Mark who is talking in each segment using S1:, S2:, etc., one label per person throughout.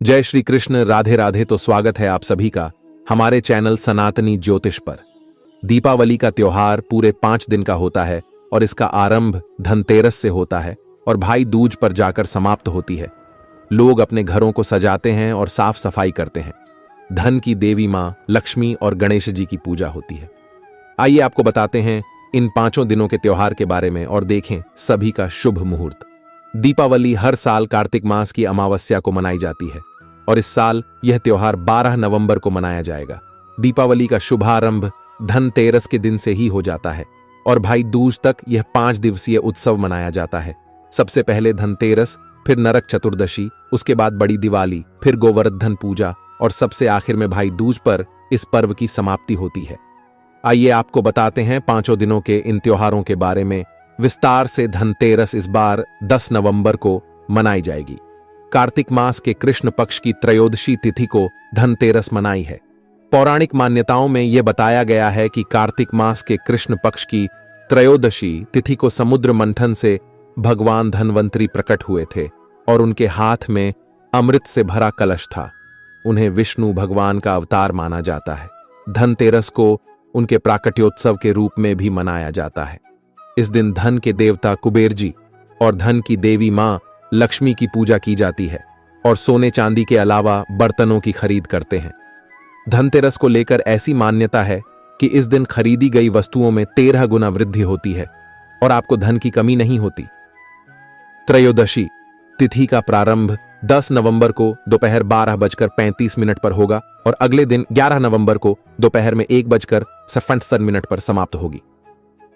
S1: जय श्री कृष्ण, राधे राधे। तो स्वागत है आप सभी का हमारे चैनल सनातनी ज्योतिष पर। दीपावली का त्योहार पूरे 5 दिन का होता है और इसका आरंभ धनतेरस से होता है और भाई दूज पर जाकर समाप्त होती है। लोग अपने घरों को सजाते हैं और साफ सफाई करते हैं। धन की देवी मां लक्ष्मी और गणेश जी की पूजा होती है। आइए आपको बताते हैं इन 5 दिनों के त्योहार के बारे में और देखें सभी का शुभ मुहूर्त। दीपावली हर साल कार्तिक मास की अमावस्या को मनाई जाती है और इस साल यह त्योहार 12 नवंबर को मनाया जाएगा। दीपावली का शुभारंभ धनतेरस के दिन से ही हो जाता है और भाई दूज तक यह 5 दिवसीय उत्सव मनाया जाता है। सबसे पहले धनतेरस, फिर नरक चतुर्दशी, उसके बाद बड़ी दिवाली, फिर गोवर्धन पूजा और सबसे आखिर में भाई दूज पर इस पर्व की समाप्ति होती है। आइए आपको बताते हैं 5 दिनों के इन त्योहारों के बारे में विस्तार से। धनतेरस इस बार 10 नवंबर को मनाई जाएगी। कार्तिक मास के कृष्ण पक्ष की त्रयोदशी तिथि को धनतेरस मनाई है। पौराणिक मान्यताओं में यह बताया गया है कि कार्तिक मास के कृष्ण पक्ष की त्रयोदशी तिथि को समुद्र मंथन से भगवान धन्वंतरी प्रकट हुए थे और उनके हाथ में अमृत से भरा कलश था। उन्हें विष्णु भगवान का अवतार माना जाता है। धनतेरस को उनके प्राकट्योत्सव के रूप में भी मनाया जाता है। इस दिन धन के देवता कुबेर जी और धन की देवी मां लक्ष्मी की पूजा की जाती है और सोने चांदी के अलावा बर्तनों की खरीद करते हैं। धनतेरस को लेकर ऐसी मान्यता है कि इस दिन खरीदी गई वस्तुओं में 13 गुना वृद्धि होती है और आपको धन की कमी नहीं होती। त्रयोदशी तिथि का प्रारंभ 10 नवंबर को दोपहर 12:35 पर होगा और अगले दिन 11 नवंबर को दोपहर में 1:57 पर समाप्त होगी।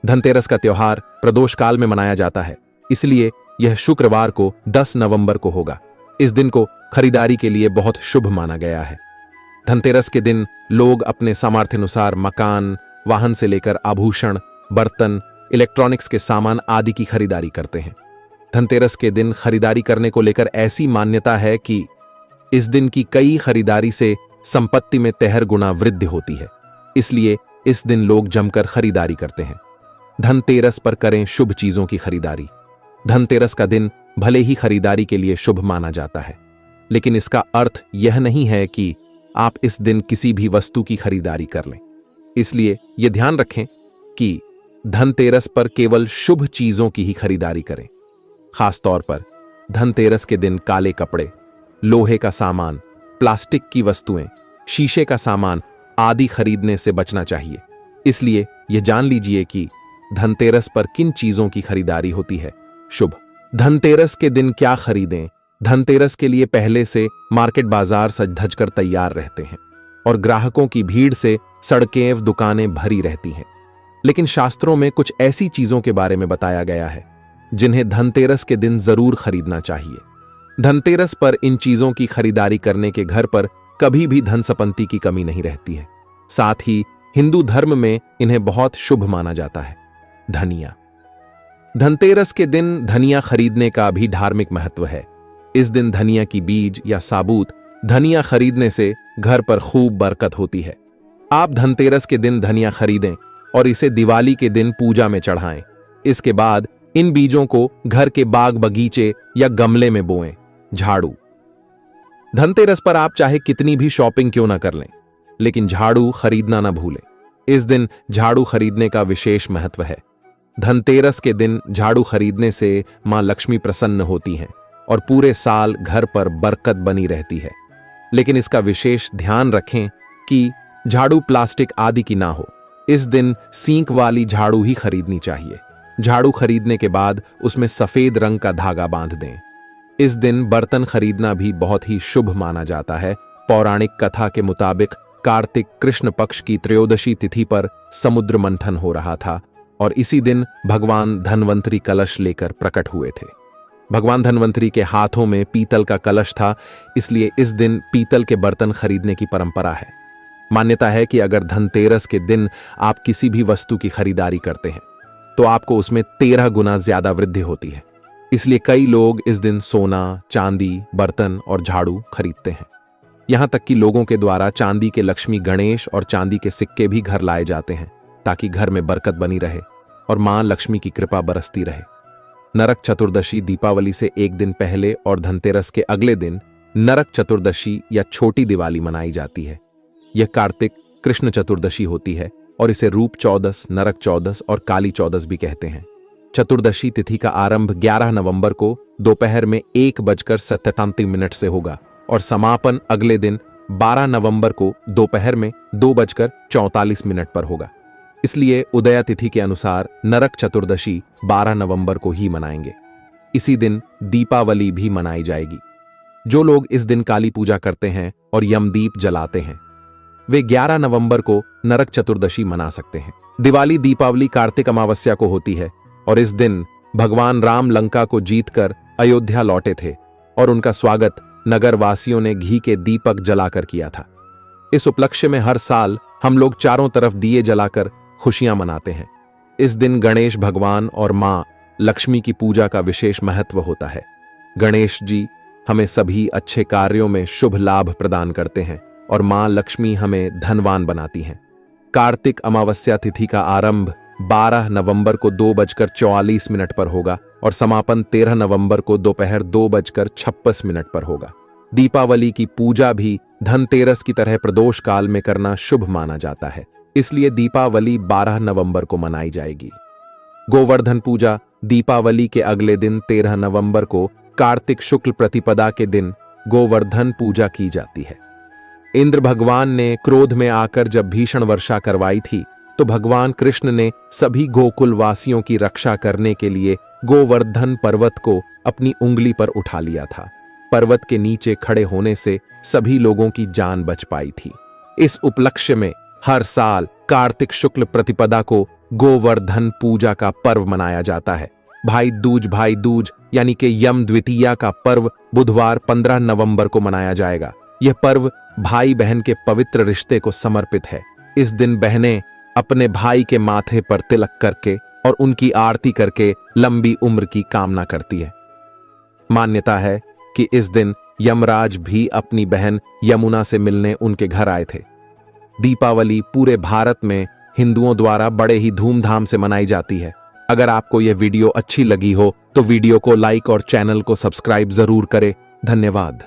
S1: धनतेरस का त्योहार प्रदोष काल में मनाया जाता है, इसलिए यह शुक्रवार को 10 नवंबर को होगा। इस दिन को खरीदारी के लिए बहुत शुभ माना गया है। धनतेरस के दिन लोग अपने सामर्थ्यानुसार मकान, वाहन से लेकर आभूषण, बर्तन, इलेक्ट्रॉनिक्स के सामान आदि की खरीदारी करते हैं। धनतेरस के दिन खरीदारी करने को लेकर ऐसी मान्यता है कि इस दिन की कई खरीदारी से संपत्ति में 13 गुना वृद्धि होती है, इसलिए इस दिन लोग जमकर खरीदारी करते हैं। धनतेरस पर करें शुभ चीजों की खरीदारी। धनतेरस का दिन भले ही खरीदारी के लिए शुभ माना जाता है, लेकिन इसका अर्थ यह नहीं है कि आप इस दिन किसी भी वस्तु की खरीदारी कर लें। इसलिए यह ध्यान रखें कि धनतेरस पर केवल शुभ चीजों की ही खरीदारी करें। खास तौर पर धनतेरस के दिन काले कपड़े, लोहे का सामान, प्लास्टिक की वस्तुएं, शीशे का सामान आदि खरीदने से बचना चाहिए। इसलिए यह जान लीजिए कि धनतेरस पर किन चीजों की खरीदारी होती है शुभ। धनतेरस के दिन क्या खरीदें? धनतेरस के लिए पहले से मार्केट बाजार सज धज कर तैयार रहते हैं और ग्राहकों की भीड़ से सड़कें एवं दुकानें भरी रहती हैं। लेकिन शास्त्रों में कुछ ऐसी चीजों के बारे में बताया गया है जिन्हें धनतेरस के दिन जरूर खरीदना चाहिए। धनतेरस पर इन चीजों की खरीदारी करने के घर पर कभी भी धन संपत्ति की कमी नहीं रहती है। साथ ही हिंदू धर्म में इन्हें बहुत शुभ माना जाता है। धनिया। धनतेरस के दिन धनिया खरीदने का भी धार्मिक महत्व है। इस दिन धनिया की बीज या साबुत धनिया खरीदने से घर पर खूब बरकत होती है। आप धनतेरस के दिन धनिया खरीदें और इसे दिवाली के दिन पूजा में चढ़ाएं। इसके बाद इन बीजों को घर के बाग बगीचे या गमले में बोएं। झाड़ू। धनतेरस पर आप चाहे कितनी भी शॉपिंग क्यों ना कर लें, लेकिन झाड़ू खरीदना ना भूलें। इस दिन झाड़ू खरीदने का विशेष महत्व है। धनतेरस के दिन झाड़ू खरीदने से मां लक्ष्मी प्रसन्न होती हैं और पूरे साल घर पर बरकत बनी रहती है। लेकिन इसका विशेष ध्यान रखें कि झाड़ू प्लास्टिक आदि की ना हो। इस दिन सींक वाली झाड़ू ही खरीदनी चाहिए। झाड़ू खरीदने के बाद उसमें सफेद रंग का धागा बांध दें। इस दिन बर्तन खरीदना भी बहुत ही शुभ माना जाता है। पौराणिक कथा के मुताबिक कार्तिक कृष्ण पक्ष की त्रयोदशी तिथि पर समुद्र मंथन हो रहा था और इसी दिन भगवान धन्वंतरी कलश लेकर प्रकट हुए थे। भगवान धन्वंतरी के हाथों में पीतल का कलश था, इसलिए इस दिन पीतल के बर्तन खरीदने की परंपरा है। मान्यता है कि अगर धनतेरस के दिन आप किसी भी वस्तु की खरीदारी करते हैं तो आपको उसमें 13 गुना ज्यादा वृद्धि होती है। इसलिए कई लोग इस दिन सोना, चांदी, बर्तन और झाड़ू खरीदते हैं। यहां तक कि लोगों के द्वारा चांदी के लक्ष्मी गणेश और चांदी के सिक्के भी घर लाए जाते हैं ताकि घर में बरकत बनी रहे और मां लक्ष्मी की कृपा बरसती रहे। नरक चतुर्दशी दीपावली से एक दिन पहले और धनतेरस के अगले दिन नरक चतुर्दशी या छोटी दिवाली मनाई जाती है। यह कार्तिक कृष्ण चतुर्दशी होती है और इसे रूप चौदस, नरक चौदस और काली चौदस भी कहते हैं। चतुर्दशी तिथि का आरंभ 11 नवंबर को दोपहर में 1:37 से होगा और समापन अगले दिन 12 नवंबर को दोपहर में 2:44 पर होगा। इसलिए उदया तिथि के अनुसार नरक चतुर्दशी 12 नवंबर को ही मनाएंगे। इसी दिन दीपावली भी मनाई जाएगी। जो लोग इस दिन काली पूजा करते हैं और यमदीप जलाते हैं, वे 11 नवंबर को नरक चतुर्दशी मना सकते हैं। दिवाली दीपावली कार्तिक अमावस्या को होती है और इस दिन भगवान राम लंका को जीतकर अयोध्या लौटे थे और उनका स्वागत नगर वासियों ने घी के दीपक जलाकर किया था। इस उपलक्ष्य में हर साल हम लोग चारों तरफ दिए जलाकर खुशियां मनाते हैं। इस दिन गणेश भगवान और मां लक्ष्मी की पूजा का विशेष महत्व होता है। गणेश जी हमें सभी अच्छे कार्यों में शुभ लाभ प्रदान करते हैं और मां लक्ष्मी हमें धनवान बनाती हैं। कार्तिक अमावस्या तिथि का आरंभ 12 नवंबर को 2:44 पर होगा और समापन 13 नवंबर को दोपहर 2:56 पर होगा। दीपावली की पूजा भी धनतेरस की तरह प्रदोष काल में करना शुभ माना जाता है, इसलिए दीपावली 12 नवंबर को मनाई जाएगी। गोवर्धन पूजा दीपावली के अगले दिन 13 नवंबर को कार्तिक शुक्ल प्रतिपदा के दिन गोवर्धन पूजा की जाती है। इंद्र भगवान ने क्रोध में आकर जब भीषण वर्षा करवाई थी तो भगवान कृष्ण ने सभी गोकुल वासियों की रक्षा करने के लिए गोवर्धन पर्वत को अपनी उंगली पर उठा लिया था। पर्वत के नीचे खड़े होने से सभी लोगों की जान बच पाई थी। इस उपलक्ष्य में हर साल कार्तिक शुक्ल प्रतिपदा को गोवर्धन पूजा का पर्व मनाया जाता है। भाई दूज यानी कि यम द्वितीया का पर्व बुधवार 15 नवंबर को मनाया जाएगा। यह पर्व भाई बहन के पवित्र रिश्ते को समर्पित है। इस दिन बहनें अपने भाई के माथे पर तिलक करके और उनकी आरती करके लंबी उम्र की कामना करती है। मान्यता है कि इस दिन यमराज भी अपनी बहन यमुना से मिलने उनके घर आए थे। दीपावली पूरे भारत में हिंदुओं द्वारा बड़े ही धूमधाम से मनाई जाती है। अगर आपको यह वीडियो अच्छी लगी हो तो वीडियो को लाइक और चैनल को सब्सक्राइब जरूर करें। धन्यवाद।